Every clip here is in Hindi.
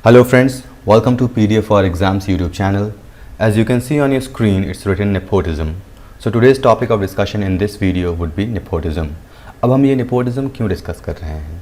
Hello friends, welcome to PDF for Exams YouTube channel. As you can see on your screen, it's written nepotism. So today's topic of discussion in this video would be nepotism. अब हम ये nepotism क्यों डिस्कस कर रहे हैं?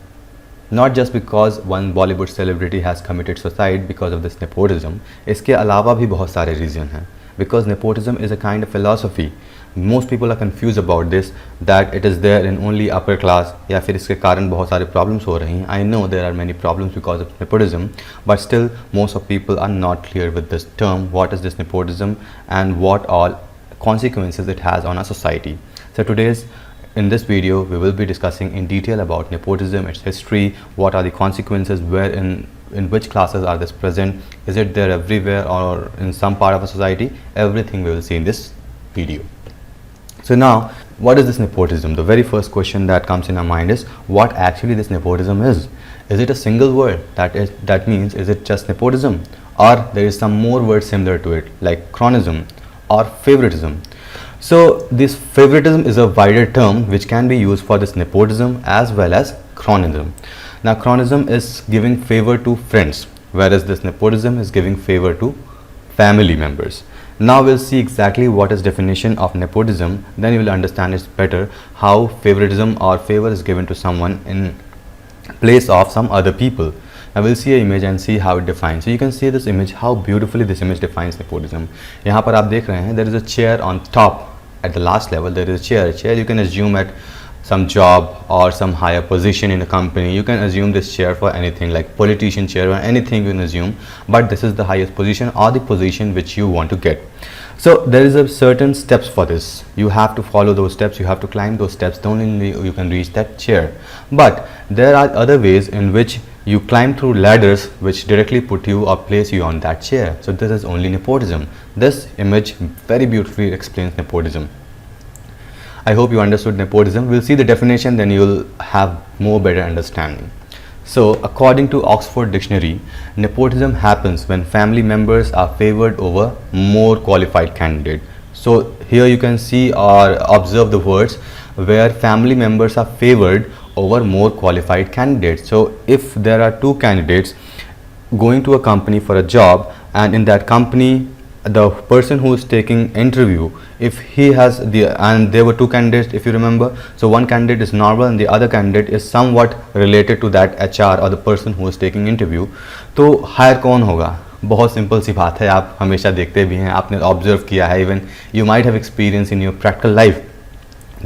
Not just because one Bollywood celebrity has committed suicide because of this nepotism. इसके अलावा भी बहुत सारे reason हैं. Because nepotism is a kind of philosophy. Most people are confused about this, that it is there in only upper class या फिर इसके कारण बहुत सारे problems हो रही हैं. I know there are many problems because of nepotism, but still most of people are not clear with this term. What is this nepotism and what all consequences it has on our society? So in this video we will be discussing in detail about nepotism, its history, what are the consequences, where in which classes are this present, is it there everywhere or in some part of a society. Everything we will see in this video. So now, what is this nepotism? The very first question that comes in our mind is what actually this nepotism is. Is it a single word? That means is it just nepotism, or there is some more word similar to it like cronyism or favoritism? So this favoritism is a wider term which can be used for this nepotism as well as cronyism. Now cronyism is giving favor to friends, whereas this nepotism is giving favor to family members. Now we'll see exactly what is definition of nepotism, then you will understand it better how favoritism or favor is given to someone in place of some other people. Now we'll see an image and see how it defines. So you can see this image, how beautifully this image defines nepotism. यहाँ पर आप देख रहे हैं there is a chair on top at the last level. There is a chair you can assume at some job or some higher position in a company. You can assume this chair for anything like politician chair or anything you can assume, but this is the highest position or the position which you want to get. So there is a certain steps for this. You have to follow those steps, you have to climb those steps, then only you can reach that chair. But there are other ways in which you climb through ladders which directly put you or place you on that chair. So this is only nepotism. This image very beautifully explains nepotism. I hope you understood nepotism. We'll see the definition, then you'll have more better understanding. So according to Oxford Dictionary, nepotism happens when family members are favored over more qualified candidate. So here you can see or observe the words where family members are favored over more qualified candidates. So if there are two candidates going to a company for a job, and in that company the person who is taking interview, if he has and there were two candidates if you remember, so one candidate is normal and the other candidate is somewhat related to that HR or the person who is taking interview, तो हायर कौन होगा? बहुत सिंपल सी बात है, आप हमेशा देखते भी हैं, आपने ऑब्जर्व किया है, even you might have experience in your practical life,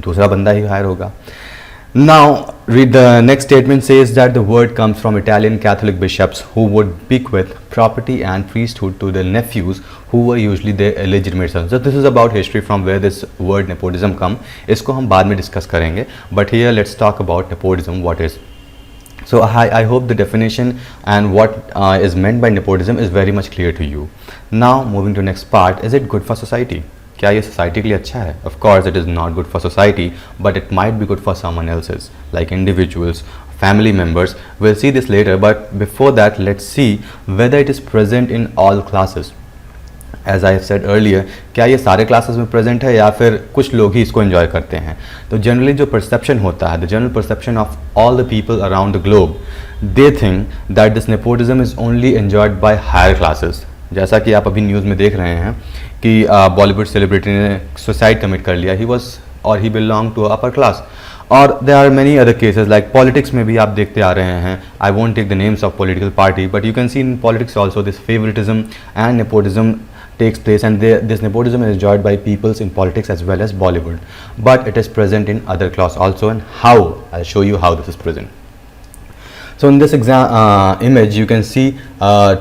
दूसरा बंदा ही हायर होगा. Now read the next statement. Says that the word comes from Italian Catholic bishops who would bequeath property and priesthood to their nephews who were usually their illegitimate sons. So this is about history from where this word nepotism come. इसको हम बाद में discuss करेंगे. But here let's talk about nepotism. What is? So I hope the definition and what is meant by nepotism is very much clear to you. Now moving to next part. Is it good for society? क्या ये सोसाइटी के लिए अच्छा है? Of course it is not good for society, but it might be good for someone else's, like individuals, family members. We'll see this later, but before that let's see whether it is present in all classes. As I have said earlier, क्या ये सारे classes में present है या फिर कुछ लोग ही इसको enjoy करते हैं? तो generally जो perception होता है, the general perception of all the people around the globe, they think that this nepotism is only enjoyed by higher classes. जैसा कि आप अभी न्यूज़ में देख रहे हैं कि बॉलीवुड सेलिब्रिटी ने सुसाइड कमिट कर लिया, he belong to upper class. और there are many other cases like politics में भी आप देखते आ रहे हैं. I won't take the names of political party, but you can see in politics also this favouritism and nepotism takes place, and this nepotism is enjoyed by peoples in politics as well as Bollywood, but it is present in other class also. And how? I'll show you how this is present. So in this image you can see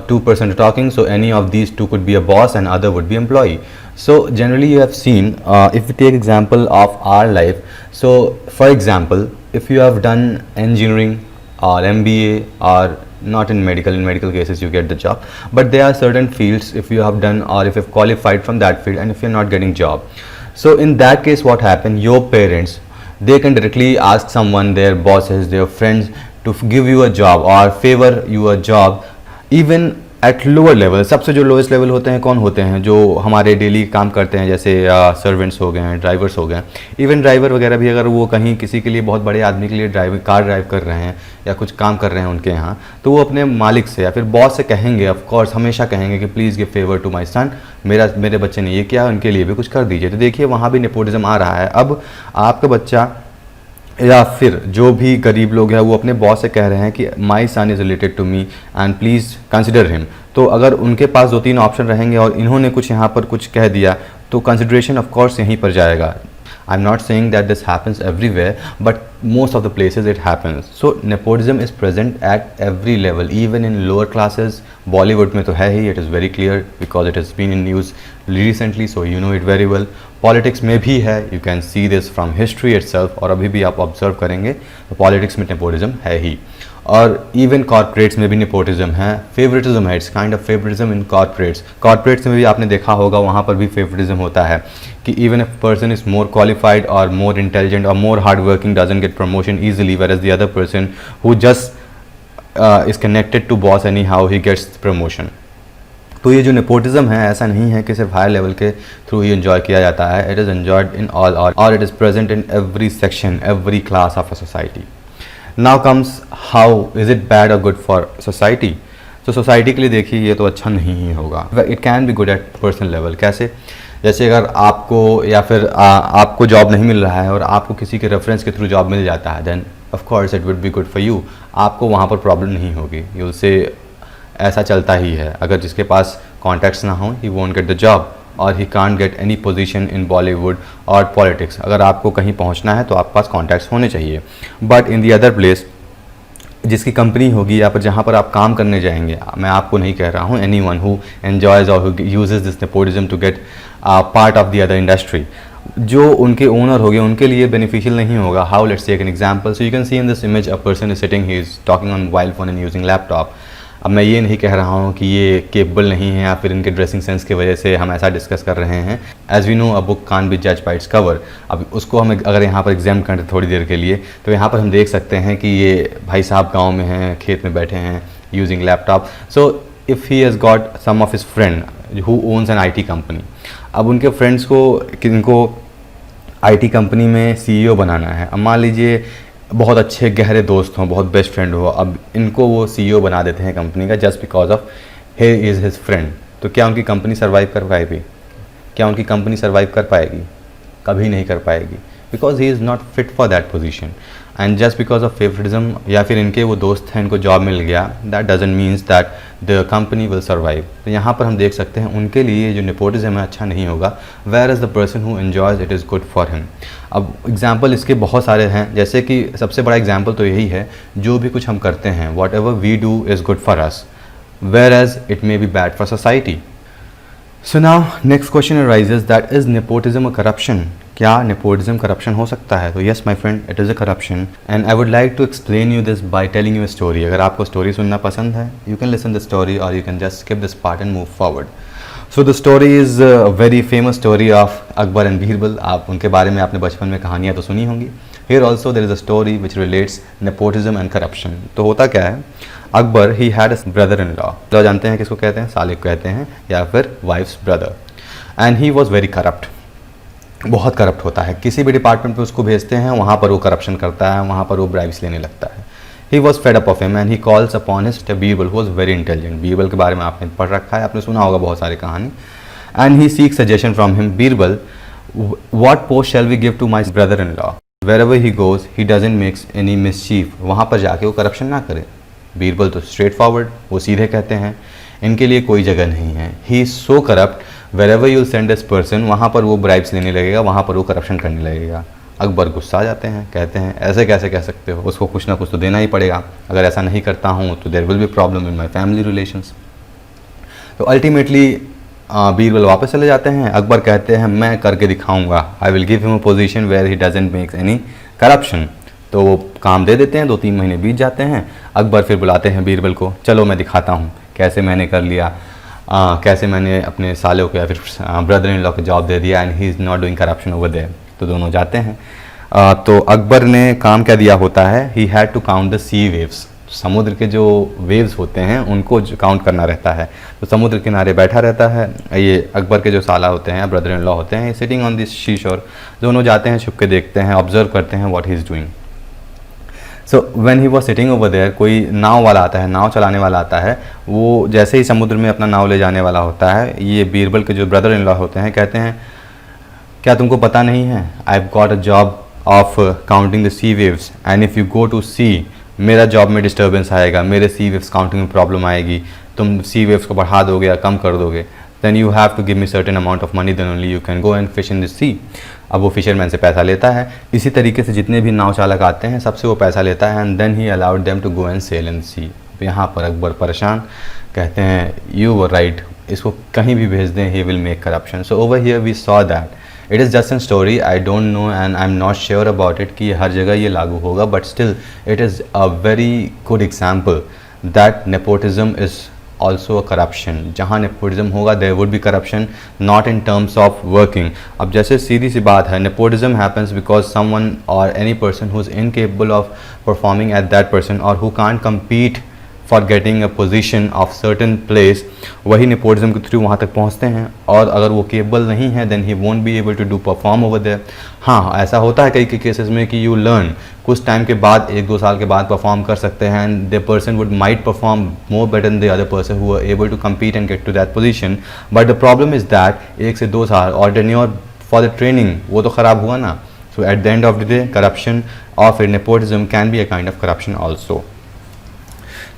two persons talking. So any of these two could be a boss and other would be employee. So generally you have seen, if we take example of our life, so for example if you have done engineering or MBA or not in medical cases you get the job, but there are certain fields if you have done or if you've qualified from that field and if you're not getting job, so in that case what happen, your parents, they can directly ask someone, their bosses, their friends, to give you a job or favor you a job even at lower level, सबसे जो लोएस्ट लेवल होते हैं कौन होते हैं, जो हमारे डेली काम करते हैं, जैसे सर्वेंट्स हो गए हैं, ड्राइवर्स हो गए, इवन ड्राइवर वगैरह भी अगर वो कहीं किसी के लिए, बहुत बड़े आदमी के लिए कार ड्राइव कर रहे हैं या कुछ काम कर रहे हैं उनके यहाँ, तो वो अपने मालिक से या फिर बॉस से कहेंगे, ऑफ कोर्स हमेशा कहेंगे कि please give favour to my son, मेरे बच्चे ने ये किया, उनके लिए भी कुछ कर दीजिए। तो देखिए वहाँ भी नेपोटिज्म आ रहा है। अब आपका बच्चा या फिर जो भी गरीब लोग हैं वो अपने बॉस से कह रहे हैं कि my son is related to me and please consider him. तो अगर उनके पास 2-3 ऑप्शन रहेंगे और इन्होंने कुछ यहाँ पर कुछ कह दिया तो कंसिडरेशन ऑफ कोर्स यहीं पर जाएगा। आई am not saying that this happens everywhere, but most of the places it happens. So nepotism is present at every level, even in lower classes. Bollywood में तो है ही, it is very clear because it has been in news recently, so you know it very well. Politics में भी है, you can see this from history itself, और अभी भी आप observe करेंगे तो politics में nepotism है ही। और इवन कॉर्पोरेट्स में भी नेपोटिज्म है, फेवरेटिज्म है, it's kind of favouritism in corporates में भी आपने देखा होगा, वहाँ पर भी फेवरेटिज्म होता है कि even if person is more qualified और मोर इंटेलिजेंट और more hard working doesn't get promotion easily, whereas the other person who just is connected to boss anyhow he gets promotion. तो ये जो नेपोटिज्म है ऐसा नहीं है कि सिर्फ हायर लेवल के थ्रू ही एंजॉय किया जाता है, it is enjoyed in all और it is present in every section, every class of a society. Now comes how is it bad और गुड फॉर सोसाइटी। तो सोसाइटी के लिए देखिए ये तो अच्छा नहीं ही होगा, it can be good at personal level. कैसे? जैसे अगर आपको या फिर आपको जॉब नहीं मिल रहा है और आपको किसी के रेफरेंस के थ्रू जॉब मिल जाता है, then of course it would be good for you, आपको वहाँ पर प्रॉब्लम नहीं होगी। ये उससे ऐसा चलता ही है, अगर जिसके पास कॉन्टैक्ट्स ना हो he won't get the job और he can't get any position in Bollywood और पॉलिटिक्स। अगर आपको कहीं पहुंचना है तो आपके पास कॉन्टैक्ट्स होने चाहिए। But in the other place, जिसकी कंपनी होगी या फिर जहाँ पर आप काम करने जाएंगे, मैं आपको नहीं कह रहा हूँ, एनी वन हु एन्जॉयज और who uses this nepotism to get part of the other industry, जो उनके ओनर हो गए उनके लिए बेनिफिशियल नहीं होगा। How, let's take an example. So you can see in this image a person is sitting, he is talking on mobile phone and using laptop. अब मैं ये नहीं कह रहा हूँ कि ये केपेबल नहीं है या फिर इनके ड्रेसिंग सेंस की वजह से हम ऐसा डिस्कस कर रहे हैं। As we know a book can be जज बाय इट्स कवर। अब उसको हम अगर यहाँ पर एग्जाम करें थोड़ी देर के लिए तो यहाँ पर हम देख सकते हैं कि ये भाई साहब गाँव में हैं, खेत में बैठे हैं, using laptop. So if he has got some of his friend who owns an IT company, अब उनके फ्रेंड्स को इनको IT कंपनी में CEO बनाना है। अब मान लीजिए बहुत अच्छे गहरे दोस्त हों, बहुत बेस्ट फ्रेंड हो, अब इनको वो CEO बना देते हैं कंपनी का just because of he is his friend. तो क्या उनकी कंपनी सर्वाइव कर पाएगी? क्या उनकी कंपनी सर्वाइव कर पाएगी? कभी नहीं कर पाएगी, because he is not fit for that position. And just because of favouritism या फिर इनके वो दोस्त हैं, इनको जॉब मिल गया, that doesn't means that the company will survive. तो यहाँ पर हम देख सकते हैं उनके लिए जो नेपोटिज्म है अच्छा नहीं होगा, where is the person who enjoys it is good for him. अब एग्जाम्पल इसके बहुत सारे हैं, जैसे कि सबसे बड़ा एग्जाम्पल तो यही है, जो भी कुछ हम करते हैं, whatever we do is good for us, whereas it may be bad for society. So now next question arises that is nepotism a corruption? क्या नेपोटिज्म करप्शन हो सकता है? तो yes my friend, it is a corruption and I would like to explain you this by telling you a story. अगर आपको स्टोरी सुनना पसंद है, you can listen the story और you can just skip this part and move forward. So the story is a very famous story of Akbar and Birbal. आप उनके बारे में आपने बचपन में कहानियाँ तो सुनी होंगी। Here also there is a story which relates nepotism and corruption. तो होता क्या है, Akbar he had a brother in law, जानते हैं किसको कहते हैं? साले को कहते हैं, या फिर wife's brother. And he was very corrupt, बहुत करप्ट होता है। किसी भी डिपार्टमेंट पे उसको भेजते हैं, वहाँ पर वो करप्शन करता है, वहाँ पर वो ब्राइब्स लेने लगता है। He was fed up of him and he calls upon his Birbal who was very intelligent. Birbal के बारे में आपने पढ़ रखा है, आपने सुना होगा बहुत सारी कहानी। And he seek suggestion from him, Birbal what post shall we give to my brother in law, wherever he goes he doesn't makes any mischief. वहाँ पर जाके वो करप्शन ना करे। बीरबल तो स्ट्रेट फॉरवर्ड, वो सीधे कहते हैं इनके लिए कोई जगह नहीं है। He is so corrupt, wherever you send this person, वहाँ पर वो ब्राइब्स लेने लगेगा, वहाँ पर वो करप्शन करने लगेगा। अकबर गुस्सा आ जाते हैं, कहते हैं ऐसे कैसे कह सकते हो, उसको कुछ ना कुछ तो देना ही पड़ेगा, अगर ऐसा नहीं करता हूँ तो there will be problem in my family relations. तो अल्टीमेटली बीरबल वापस चले जाते हैं। अकबर कहते हैं मैं करके दिखाऊंगा, I will give him a position where he doesn't make any corruption. तो वो काम दे देते हैं, 2-3 महीने बीत जाते हैं। अकबर फिर बुलाते हैं बीरबल को, चलो मैं दिखाता हूँ कैसे मैंने कर लिया, कैसे मैंने अपने सालों को या फिर ब्रदर इन लॉ को जॉब दे दिया and he is not doing corruption over there. तो दोनों जाते हैं। तो अकबर ने काम क्या दिया होता है, he had to count the sea waves. समुद्र के जो वेव्स होते हैं उनको काउंट करना रहता है। तो समुद्र किनारे बैठा रहता है, ये अकबर के जो साला होते हैं, ब्रदर इन लॉ होते हैं, सिटिंग ऑन दिस शी शोर, दोनों जाते हैं छुप के देखते हैं, ऑब्जर्व करते हैं what he is doing. So when he was sitting over there, कोई नाव वाला आता है, नाव चलाने वाला आता है, वो जैसे ही समुद्र में अपना नाव ले जाने वाला होता है, ये बीरबल के जो ब्रदर इन लॉ होते हैं कहते हैं क्या तुमको पता नहीं है, I have got a job of counting the sea waves and if you go to sea, मेरा जॉब में डिस्टर्बेंस आएगा, मेरे सी वेव्स काउंटिंग में प्रॉब्लम आएगी, तुम सी वेव्स को बढ़ा दोगे या कम कर दोगे, then you have to give me certain amount of money, then only you can go and fish in the sea. अब वो फिशरमैन से पैसा लेता है। इसी तरीके से जितने भी नाव चालक आते हैं सबसे वो पैसा लेता है, and then he allowed them to go and sell in sea. यहाँ पर अकबर परेशान, कहते हैं यू वर राइट, इसको कहीं भी भेज दें, he will make corruption. So over here we saw that it is just an story, I don't know and I am not sure about it कि हर जगह ये लागू होगा, but still it is a very good example that nepotism is also a corruption। जहाँ नेपोटिज्म होगा there would be corruption, not in terms of working। अब जैसे सीधी सी बात है, nepotism happens because someone or any person who is incapable of performing at that person or who can't compete for getting a position of certain place, वही नेपोटिज्म के थ्रू वहाँ तक पहुँचते हैं, और अगर वो केबल नहीं है then he won't be able to do perform over there। हाँ, ऐसा होता है कई केसेस में कि you learn, कुछ टाइम के बाद, 1-2 साल के बाद परफॉर्म कर सकते हैं, and the person would might perform more better than the other person who were able to compete and get to that position, but the problem is that 1 से 2 साल और tenure for the training वो तो ख़राब हुआ ना। So at the end of the day, corruption of nepotism can be a kind of corruption also।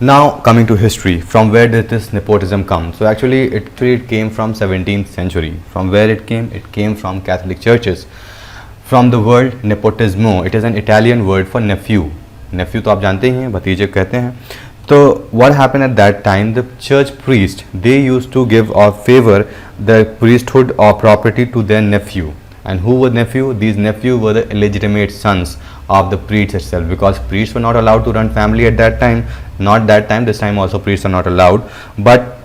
Now coming to history, from where did this nepotism come? So actually it came from 17th century. From where it came? It came from Catholic churches. From the word nepotismo, it is an Italian word for nephew। nephew तो आप जानते ही हैं, भतीजे कहते हैं। तो what happened at that time, the church priest, they used to give or favor the priesthood or property to their nephew। and who were nephew? These nephew were the illegitimate sons of the priests itself, because priests were not allowed to run family at that time, not that time, this time also priests are not allowed, but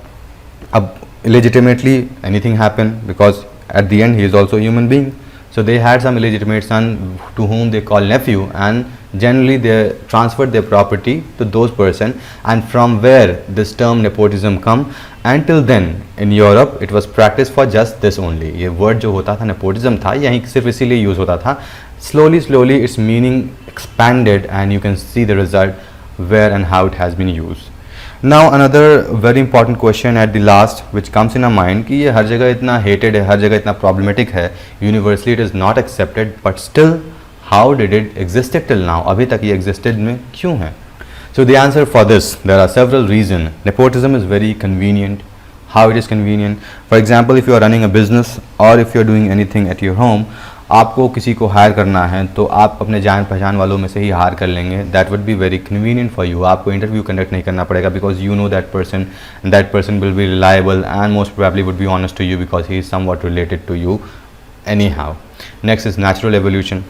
illegitimately anything happened, because at the end he is also a human being, so they had some illegitimate son to whom they call nephew, and generally they transferred their property to those person, and from where this term nepotism come। until then in Europe it was practiced for just this only। ये word जो होता था nepotism था, यहीं सिर्फ इसीलिए यूज़ होता था। slowly its meaning expanded and you can see the result where and how it has been used। now another very important question at the last which comes in our mind कि ये हर जगह इतना hated है, हर जगह इतना problematic है, universally it is not accepted, but still how did it existed till now? अभी तक ये existed में क्यों है? So the answer for this, there are several reasons। nepotism is very convenient। how it is convenient? for example, if you are running a business or if you are doing anything at your home, आपको किसी को हायर करना है तो आप अपने जान पहचान वालों में से ही हायर कर लेंगे। That would be very convenient for you. आपको इंटरव्यू कंडक्ट नहीं करना पड़ेगा, because you know that person will be reliable and most probably would be honest to you, because he is somewhat related to you anyhow. Next is natural evolution.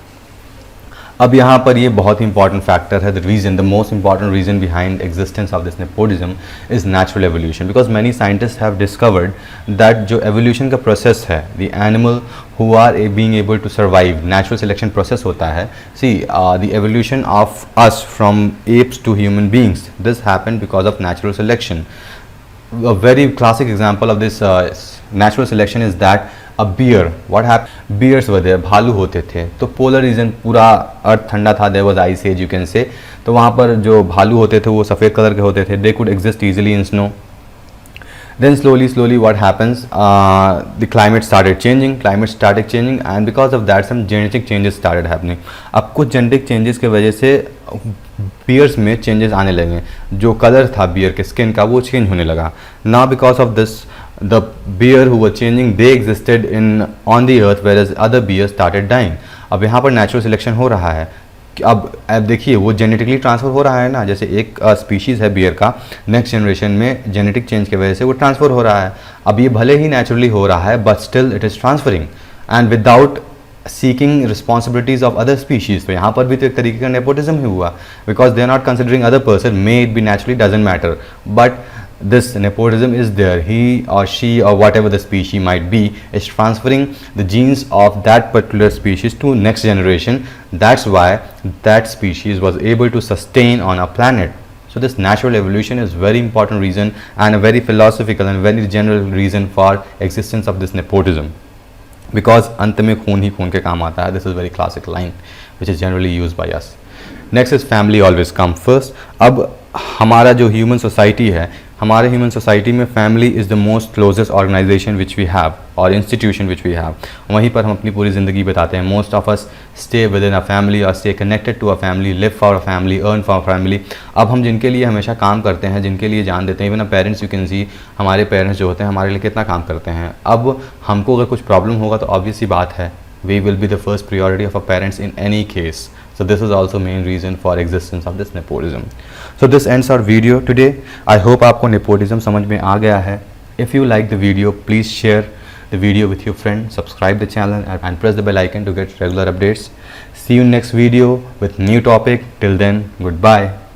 अब यहाँ पर ये बहुत ही इंपॉर्टेंट फैक्टर है। The reason, the most important reason behind existence of this nepotism is natural evolution, because many scientist have discovered that जो एवोल्यूशन का प्रोसेस है, the animal who are being able to survive, natural selection process होता है। see the evolution of us from apes to human beings, this happened because of natural selection। a very classic example of this natural selection is that a bear, what happened, bears were there, भालू होते थे। तो पोलर रीजन, पूरा अर्थ ठंडा था, there was ice age you can say, तो वहाँ पर जो भालू होते थे वो सफ़ेद कलर के होते थे, they could exist easily in snow। then slowly what happens, the climate started changing and because of that some genetic changes started happening। अब कुछ genetic changes के वजह से bears में changes आने लगे, जो कलर था bear के skin का वो change होने लगा। now because of this the bear who were changing, they existed on the earth whereas other bears started dying। अब यहाँ पर natural selection हो रहा है। अब देखिए वो जेनेटिकली ट्रांसफ़र हो रहा है ना, जैसे एक स्पीशीज़ है बियर का, नेक्स्ट जनरेशन में जेनेटिक चेंज की वजह से वो ट्रांसफ़र हो रहा है। अब ये भले ही नेचुरली हो रहा है, but still it is transferring and without seeking responsibilities of other species. तो यहाँ पर भी तो एक तरीके का नेपोटिज्म ही हुआ, because they are not considering other person, may it be naturally, doesn't matter, but this nepotism is there। he or she or whatever the species might be is transferring the genes of that particular species to next generation। that's why that species was able to sustain on our planet। So this natural evolution is very important reason and a very philosophical and very general reason for existence of this nepotism. Because अंत में खून ही खून के काम आता है. This is very classic line which is generally used by us. Next is family always come first. अब हमारा जो ह्यूमन सोसाइटी है, हमारे ह्यूमन सोसाइटी में family is the most closest organisation which we have और इंस्टीट्यूशन विच वी हैव. वहीं पर हम अपनी पूरी ज़िंदगी बिताते हैं. Most of us stay within a family और stay connected to a family, live for a family, earn for family. अब हम जिनके लिए हमेशा काम करते हैं, जिनके लिए जान देते हैं, even a parents, you can सी हमारे पेरेंट्स जो होते हैं हमारे लिए कितना काम करते हैं. अब हमको अगर कुछ प्रॉब्लम होगा तो ऑब्वियस सी बात है, we will be the first priority of our parents in any case. So this is also main reason for existence of this nepotism. So this ends our video today. I hope आपको nepotism समझ में आ गया है. If you like the video, please share the video with your friend, subscribe the channel and press the bell icon to get regular updates. See you next video with new topic. Till then, goodbye.